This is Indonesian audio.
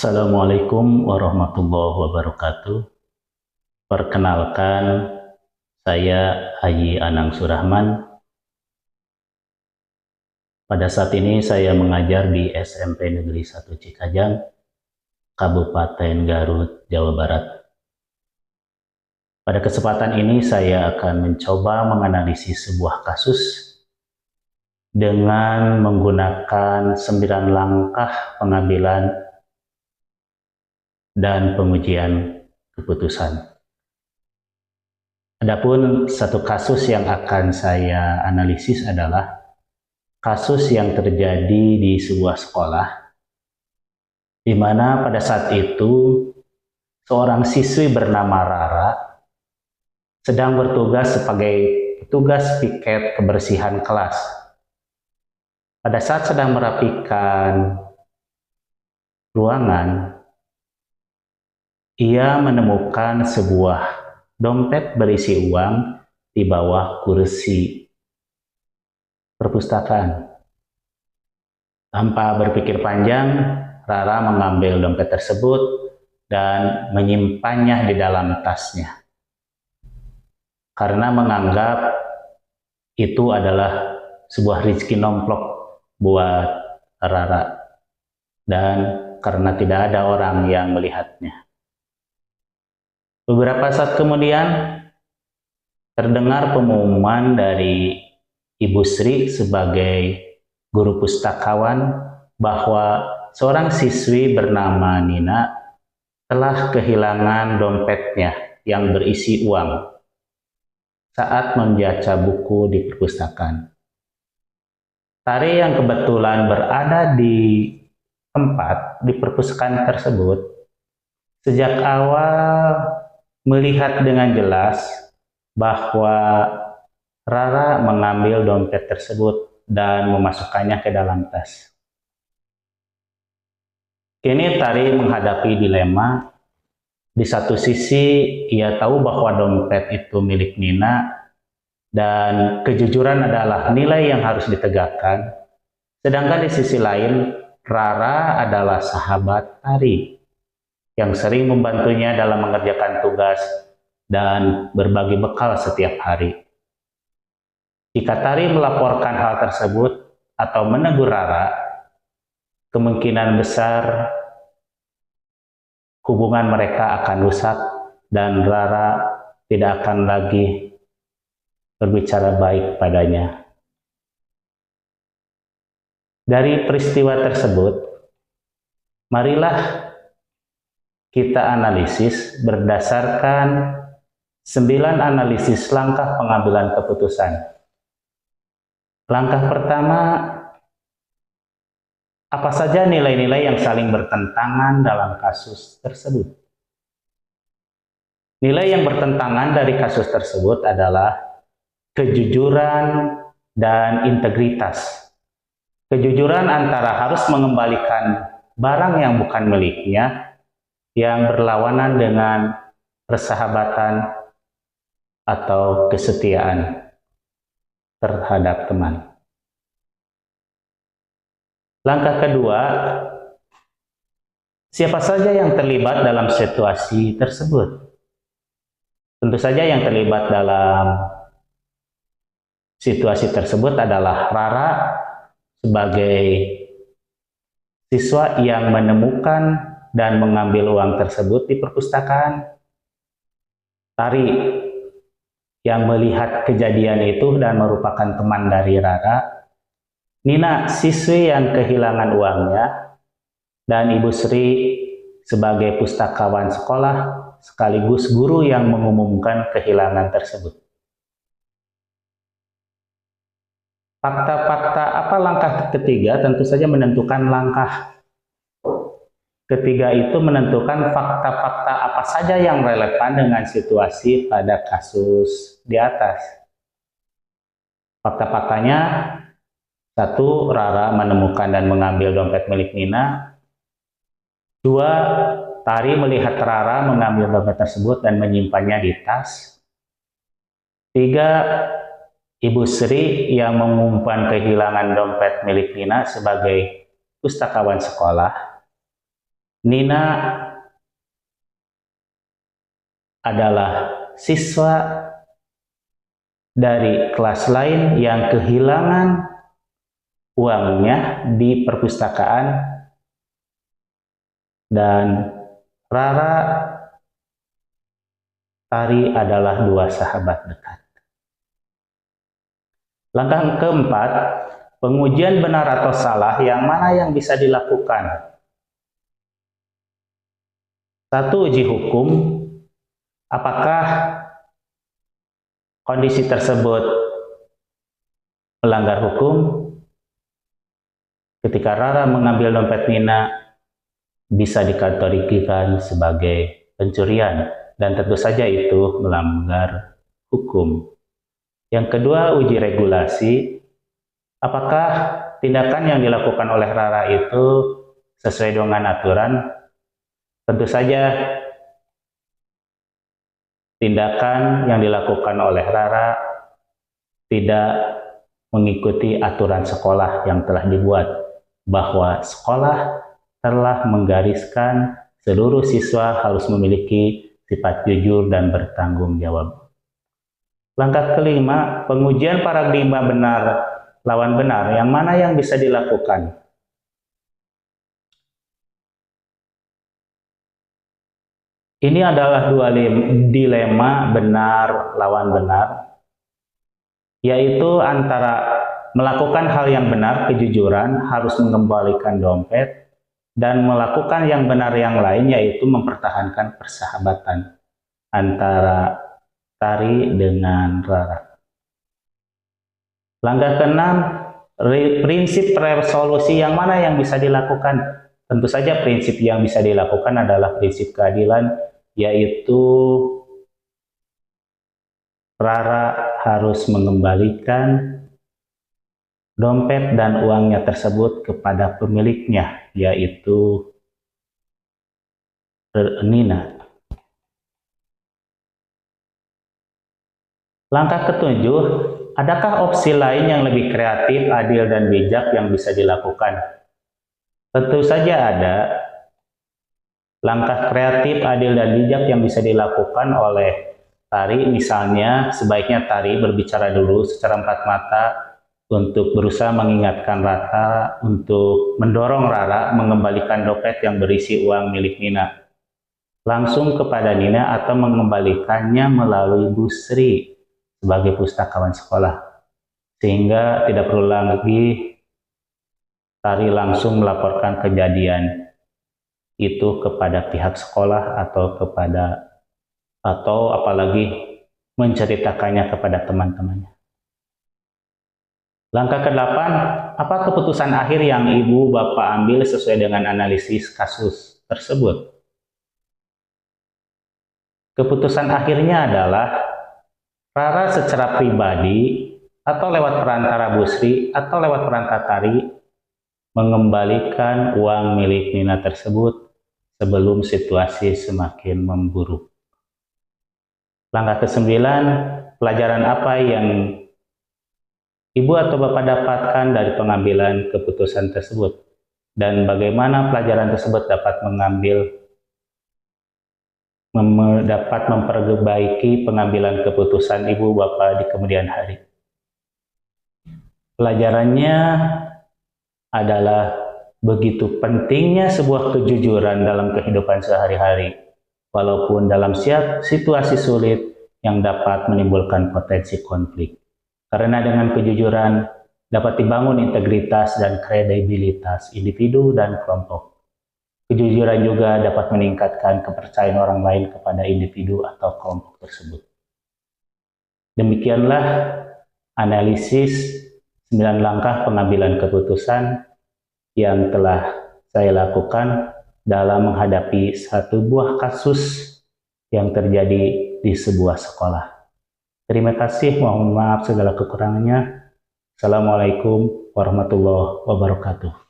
Assalamualaikum warahmatullahi wabarakatuh. Perkenalkan, saya Haji Anang Surahman. Pada saat ini saya mengajar di SMP Negeri 1 Cikajang, Kabupaten Garut, Jawa Barat. Pada kesempatan ini saya akan mencoba menganalisis sebuah kasus dengan menggunakan 9 langkah pengambilan dan pengujian keputusan. Adapun satu kasus yang akan saya analisis adalah kasus yang terjadi di sebuah sekolah, di mana pada saat itu seorang siswi bernama Rara sedang bertugas sebagai petugas piket kebersihan kelas. Pada saat sedang merapikan ruangan, ia menemukan sebuah dompet berisi uang di bawah kursi perpustakaan. Tanpa berpikir panjang, Rara mengambil dompet tersebut dan menyimpannya di dalam tasnya. Karena menganggap itu adalah sebuah rezeki nomplok buat Rara, dan karena tidak ada orang yang melihatnya. Beberapa saat kemudian, terdengar pengumuman dari Ibu Sri sebagai guru pustakawan bahwa seorang siswi bernama Nina telah kehilangan dompetnya yang berisi uang saat membaca buku di perpustakaan. Tari yang kebetulan berada di tempat di perpustakaan tersebut sejak awal melihat dengan jelas bahwa Rara mengambil dompet tersebut dan memasukkannya ke dalam tas. Kini Tari menghadapi dilema. Di satu sisi, ia tahu bahwa dompet itu milik Nina dan kejujuran adalah nilai yang harus ditegakkan. Sedangkan di sisi lain, Rara adalah sahabat Tari yang sering membantunya dalam mengerjakan tugas dan berbagi bekal setiap hari. Jika Tari melaporkan hal tersebut atau menegur Rara, kemungkinan besar hubungan mereka akan rusak dan Rara tidak akan lagi berbicara baik padanya. Dari peristiwa tersebut, marilah kita analisis berdasarkan 9 analisis langkah pengambilan keputusan. Langkah pertama, apa saja nilai-nilai yang saling bertentangan dalam kasus tersebut? Nilai yang bertentangan dari kasus tersebut adalah kejujuran dan integritas. Kejujuran antara harus mengembalikan barang yang bukan miliknya, yang berlawanan dengan persahabatan atau kesetiaan terhadap teman. Langkah kedua, siapa saja yang terlibat dalam situasi tersebut? Tentu saja yang terlibat dalam situasi tersebut adalah Rara sebagai siswa yang menemukan dan mengambil uang tersebut di perpustakaan. Tari yang melihat kejadian itu dan merupakan teman dari Rara. Nina, siswi yang kehilangan uangnya. Dan Ibu Sri sebagai pustakawan sekolah sekaligus guru yang mengumumkan kehilangan tersebut. Fakta-fakta apa langkah ketiga? Tentu saja menentukan langkah ketiga itu menentukan fakta-fakta apa saja yang relevan dengan situasi pada kasus di atas. Fakta-faktanya, 1. Rara menemukan dan mengambil dompet milik Nina. 2. Tari melihat Rara mengambil dompet tersebut dan menyimpannya di tas. 3. Ibu Sri yang mengumumkan kehilangan dompet milik Nina sebagai pustakawan sekolah. Nina adalah siswa dari kelas lain yang kehilangan uangnya di perpustakaan, dan Rara, Tari adalah dua sahabat dekat. Langkah keempat, pengujian benar atau salah yang mana yang bisa dilakukan. Satu, uji hukum. Apakah kondisi tersebut melanggar hukum? Ketika Rara mengambil dompet Nina, bisa dikategorikan sebagai pencurian, dan tentu saja itu melanggar hukum. Yang kedua, uji regulasi. Apakah tindakan yang dilakukan oleh Rara itu sesuai dengan aturan? Tentu saja tindakan yang dilakukan oleh Rara tidak mengikuti aturan sekolah yang telah dibuat, bahwa sekolah telah menggariskan seluruh siswa harus memiliki sifat jujur dan bertanggung jawab. Langkah kelima, pengujian paradigma benar lawan benar, yang mana yang bisa dilakukan. Ini adalah dua dilema benar lawan benar, yaitu antara melakukan hal yang benar, kejujuran, harus mengembalikan dompet, dan melakukan yang benar yang lain, yaitu mempertahankan persahabatan antara Tari dengan Rara. Langkah keenam, prinsip resolusi yang mana yang bisa dilakukan. Tentu saja prinsip yang bisa dilakukan adalah prinsip keadilan, yaitu Rara harus mengembalikan dompet dan uangnya tersebut kepada pemiliknya, yaitu Nina. Langkah ketujuh, adakah opsi lain yang lebih kreatif, adil, dan bijak yang bisa dilakukan? Tentu saja ada. Langkah kreatif, adil, dan bijak yang bisa dilakukan oleh Tari, misalnya sebaiknya Tari berbicara dulu secara empat mata untuk berusaha mengingatkan Rara untuk mendorong Rara mengembalikan dompet yang berisi uang milik Nina langsung kepada Nina, atau mengembalikannya melalui Bu Sri sebagai pustakawan sekolah, sehingga tidak perlu lagi Tari langsung melaporkan kejadian itu kepada pihak sekolah atau apalagi menceritakannya kepada teman-temannya. Langkah ke-8, apa keputusan akhir yang Ibu Bapak ambil sesuai dengan analisis kasus tersebut? Keputusan akhirnya adalah Rara secara pribadi atau lewat perantara Bu Sri atau lewat perantara Tari mengembalikan uang milik Nina tersebut sebelum situasi semakin memburuk. Langkah ke-9, pelajaran apa yang Ibu atau Bapak dapatkan dari pengambilan keputusan tersebut, dan bagaimana pelajaran tersebut dapat memperbaiki pengambilan keputusan Ibu Bapak di kemudian hari. Pelajarannya adalah begitu pentingnya sebuah kejujuran dalam kehidupan sehari-hari, walaupun dalam situasi sulit yang dapat menimbulkan potensi konflik. Karena dengan kejujuran dapat dibangun integritas dan kredibilitas individu dan kelompok. Kejujuran juga dapat meningkatkan kepercayaan orang lain kepada individu atau kelompok tersebut. Demikianlah analisis 9 langkah pengambilan keputusan yang telah saya lakukan dalam menghadapi satu buah kasus yang terjadi di sebuah sekolah. Terima kasih, mohon maaf segala kekurangannya. Assalamualaikum warahmatullahi wabarakatuh.